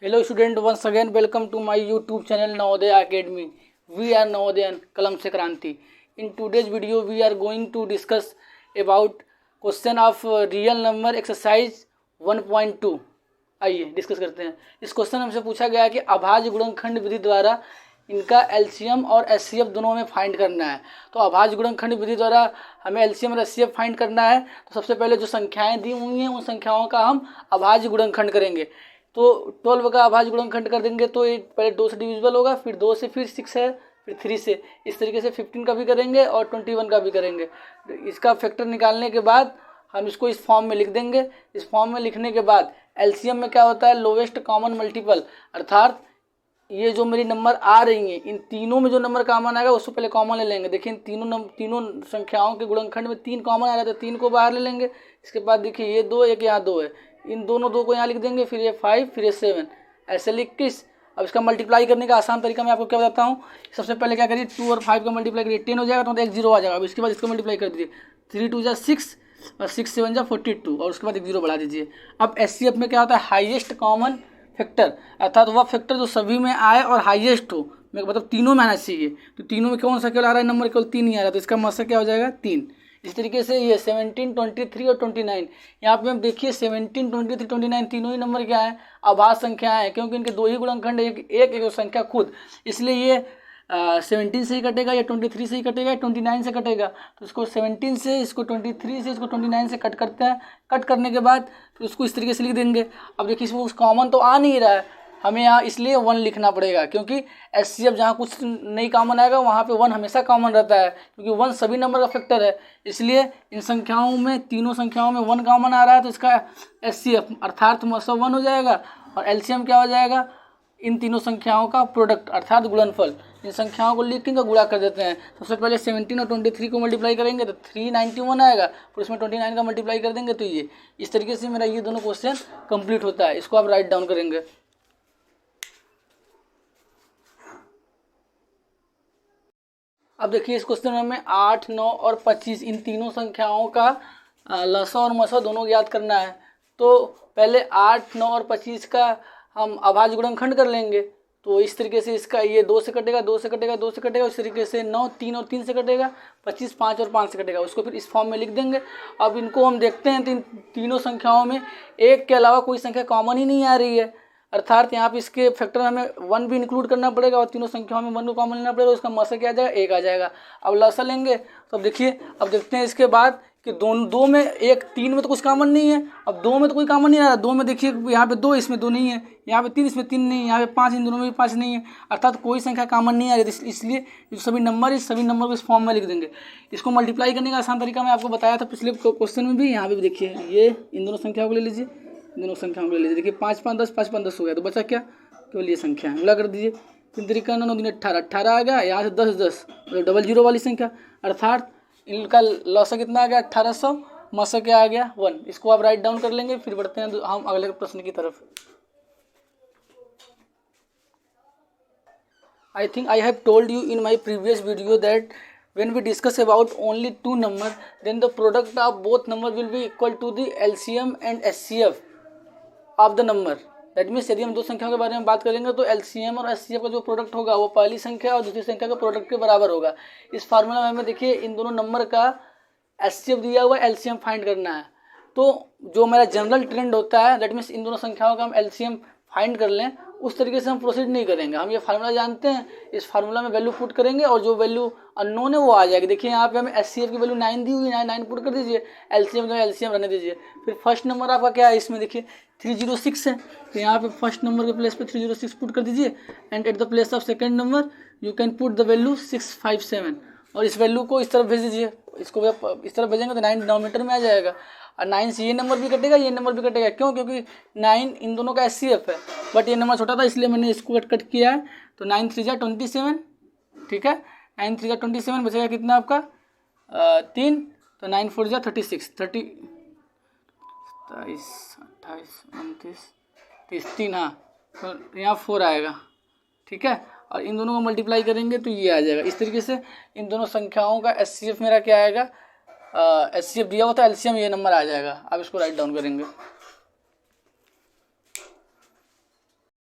Hello student, once again welcome to my YouTube channel Navodaya Academy. We are Navodayan Kalam se Kranti. In today's video we are going to discuss about question of real number exercise 1.2. आइए discuss करते हैं। इस question हमसे पूछा गया है कि अभाज्य गुणनखंड विधि द्वारा इनका एलसीएम और एचसीएफ दोनों में फाइंड करना है। तो अभाज्य गुणनखंड विधि द्वारा हमें एलसीएम और एचसीएफ फाइंड करना है। तो सबसे पहले जो संख्याएं दी हुई हैं उन संख्याओं का हम अभाज्य गुणनखंड करेंगे। तो 12 का अभाज्य गुणनखंड कर देंगे तो ये पहले 2 से डिविजिबल होगा, फिर 2 से, फिर 6 है, फिर 3 से। इस तरीके से 15 का भी करेंगे और 21 का भी करेंगे। इसका फैक्टर निकालने के बाद हम इसको इस फॉर्म में लिख देंगे। इस फॉर्म में लिखने के बाद एलसीएम में क्या होता है, लोवेस्ट कॉमन मल्टीपल, अर्थात ये जो मेरी नंबर आ रही हैं इन तीनों में जो नंबर कॉमन आएगा उसको पहले कॉमन ले लेंगे। देखिए तीनों संख्याओं के गुणनखंड में 3 कॉमन आ रहा है तो 3 को बाहर ले लेंगे। इसके बाद देखिए ये 2, एक यहाँ 2 है, इन दोनों 2 को यहाँ लिख देंगे, फिर ये 5, फिर ये 7, ऐसे लिख के अब इसका मल्टीप्लाई करने का आसान तरीका मैं आपको क्या बताता हूँ। सबसे पहले क्या करिए, 2 और 5 का मल्टीप्लाई करिए, 10 हो जाएगा तो एक 0 आ जाएगा। अब इसके बाद इसका मल्टीप्लाई कर दीजिए, 3 2 6 और 6 7 42 और उसके बाद एक 0 बढ़ा दीजिए। अब एचसीएफ में क्या होता है, हाईएस्ट कॉमन फैक्टर, अर्थात वह फैक्टर जो सभी में आए और हाईएस्ट हो, मतलब तीनों में आना चाहिए। तो तीनों में कौन सा केवल आ रहा है नंबर, केवल 3 ही आ रहा है, तो इसका मतलब क्या हो जाएगा 3। इस तरीके से ये 17, 23 और 29, यहाँ पे हम देखिए 17, 23, 29 तीनों ही नंबर क्या है, अभाज्य संख्याएं हैं, क्योंकि इनके 2 ही गुणनखंड, एक संख्या खुद, इसलिए ये 17 से ही कटेगा, या 23 से ही कटेगा, या 29 से कटेगा। तो इसको 17 से, इसको 23 से, इसको 29 से कट करते हैं। कट करने के बाद फिर उसको इस तरीके से लिख देंगे। अब देखिए इसमें कुछ कॉमन तो आ नहीं रहा है, हमें यहाँ इसलिए 1 लिखना पड़ेगा, क्योंकि एचसीएफ जहाँ कुछ नहीं कॉमन आएगा वहाँ पे 1 हमेशा कॉमन रहता है, क्योंकि 1 सभी नंबर का फैक्टर है। इसलिए इन संख्याओं में, तीनों संख्याओं में 1 कॉमन आ रहा है, तो इसका एचसीएफ अर्थात 1 हो जाएगा, और एलसीएम क्या हो जाएगा, इन तीनों संख्याओं का प्रोडक्ट अर्थात गुणनफल। इन संख्याओं को लिख के इनका गुणा कर देते हैं। सबसे पहले 17 और 23 को मल्टीप्लाई करेंगे तो 391 आएगा, फिर उसमें 29 का मल्टीप्लाई कर देंगे तो ये, इस तरीके से मेरा ये दोनों क्वेश्चन कंप्लीट होता है। इसको आप राइट डाउन करेंगे। अब देखिए इस क्वेश्चन में हमें 8, 9 और 25 इन तीनों संख्याओं का लसा और मसा दोनों याद करना है। तो पहले 8, 9 और 25 का हम अभाज्य गुणनखंड कर लेंगे। तो इस तरीके से इसका ये 2 से कटेगा, 2 से कटेगा, 2 से कटेगा, इस तरीके से 9, 3 और 3 से कटेगा, 25 5 और 5 से कटेगा। उसको फिर इस फॉर्म में लिख देंगे। अब इनको हम देखते हैं, तीनों संख्याओं में एक के अलावा कोई संख्या कॉमन ही नहीं आ रही है, अर्थात यहाँ पे इसके फैक्टर हमें 1 भी इंक्लूड करना पड़ेगा, और तीनों संख्याओं में 1 को कॉमन लेना पड़ेगा। उसका मसा क्या आ जाएगा, 1 आ जाएगा। अब लसा लेंगे तो अब देखिए, अब देखते हैं इसके बाद कि 2 में, 1 3 में तो कुछ कॉमन नहीं है। अब 2 में तो कोई कॉमन नहीं आ रहा, 2 में देखिए यहाँ पे 2, इसमें 2 नहीं है, यहाँ पे 3, इसमें 3 नहीं है, यहाँ पे 5, इन दोनों में भी 5 नहीं है, अर्थात कोई संख्या कॉमन नहीं आ रही। इसलिए जो सभी नंबर, इस सभी नंबर को इस फॉर्म में लिख देंगे। इसको मल्टीप्लाई करने का आसान तरीका मैं आपको बताया था पिछले क्वेश्चन में भी। यहाँ पे भी देखिए, ये इन दोनों संख्याओं को ले लीजिए, दोनों संख्याओं को ले लीजिए। देखिए 5 5 10, 5 5 10 हो गया, तो बचा क्या, केवल ये संख्या है, गुणा कर दीजिए। 3 तरीका 9 9 3 18, 18 आ गया। यहाँ से 10 10 मतलब डबल जीरो वाली संख्या, अर्थात इनका लौसा कितना आ गया, 1800, मसा क्या आ गया 1। इसको आप राइट डाउन कर लेंगे। फिर बढ़ते हैं हम अगले प्रश्न की तरफ। I think I have told you in my previous video that when we discuss about only 2 number, then the product of both number will be equal to the LCM and HCF of the number. That means यदि हम 2 संख्याओं के बारे में बात करेंगे तो LCM और HCF का जो प्रोडक्ट होगा वो पहली संख्या और दूसरी संख्या के प्रोडक्ट के बराबर होगा। इस फार्मूला में हमें देखिए इन दोनों नंबर का HCF दिया हुआ है, LCM फाइंड करना है। तो जो मेरा जनरल ट्रेंड होता है, दैट मीन्स इन दोनों संख्याओं का हम LCM फाइंड कर लें, उस तरीके से हम प्रोसीड नहीं करेंगे। हम ये फार्मूला जानते हैं, इस फार्मूला में वैल्यू पुट करेंगे और जो वैल्यू अननोन है वो आ जाएगी। देखिए यहाँ पे हमें HCF की वैल्यू 9 दी हुई है, 9 पुट कर दीजिए, LCM जो है LCM रहने दीजिए। फिर फर्स्ट नंबर आपका क्या है, इसमें देखिए 306 है, तो यहाँ पे फर्स्ट नंबर के प्लेस पे 306 पुट कर दीजिए, and at the place of second number you can put the value 657, और इस वैल्यू को इस तरफ भेज दीजिए। इसको इस तरफ भेजेंगे तो 9 डिनोमिनेटर में आ जाएगा, और 9 से ये नंबर भी कटेगा, ये नंबर भी कटेगा। क्यों, क्योंकि 9 इन दोनों का HCF है, बट ये नंबर छोटा था इसलिए मैंने इसको कट किया है। तो 9 3 27, ठीक है, 9 3 27, बचेगा कितना आपका 3, तो 9 4 36, 30 27 28 29 30, 3, हाँ, तो यहाँ 4 आएगा, ठीक है। और इन दोनों को मल्टीप्लाई करेंगे तो ये आ जाएगा। इस तरीके से इन दोनों संख्याओं का HCF मेरा क्या आएगा, HCF दिया हुआ था, LCM ये नंबर आ जाएगा। अब इसको राइट डाउन करेंगे।